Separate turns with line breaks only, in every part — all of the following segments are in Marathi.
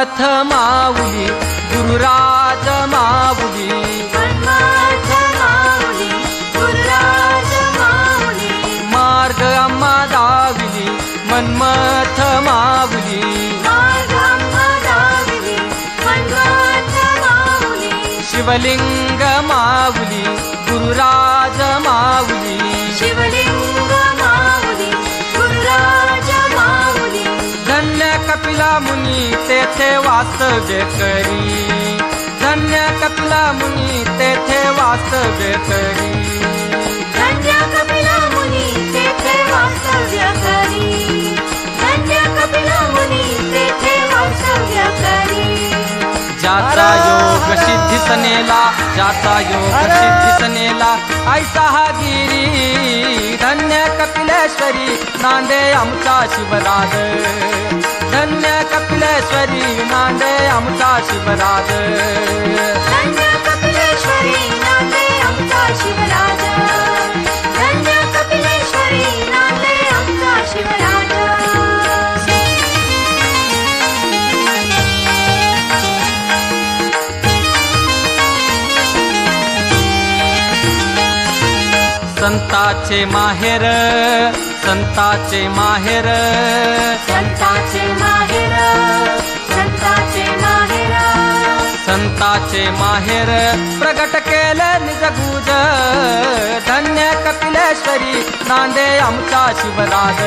मन्मथ माऊली गुरुराज माऊली
मन्मथ माऊली गुरुराज माऊली
मार्ग आम्हा दाविली मन्मथ माऊली
मार्ग आम्हा दाविली मन्मथ माऊली
शिवलिंग माऊली गुरुराज माऊली
शिवलिंग माऊली गुरुराज माऊली
धन्य कपिला मुनी तेथे वास्तव्य करी धन्य कपिला मुनी तेथे वास्तव्य करी
धन्य कपिला मुनी तेथे वास्तव्य करी धन्य कपिला मुनी तेथे वास्तव्य करी
ज्याचा योग सिद्धीस नेला ज्याचा योग सिद्धीस नेला ऐसा हा गिरी धन्य कपिलेश्वरी नांदे आमचा शिवराज धन्य कपिलेश्वरी नांदे आमचा शिवराज
धन्य कपिलेश्वरी नांदे आमचा शिवराज धन्य कपिलेश्वरी नांदे आमचा शिवराज
संताचे माहेर संताचे माहेर
संताचे माहेर संताचे माहेर
संताचे माहेर प्रगट केले निज गुज धन्य कपिलेश्वरी नांदे आमचा शिवराज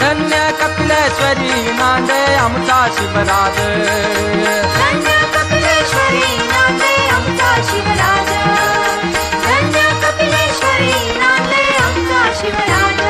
धन्य कपिलेश्वरी नांदे आमचा शिवराज
धन्य कपिलेश्वरी नांदे आमचा शिवराज धन्य कपिलेश्वरी नांदे आमचा शिवराज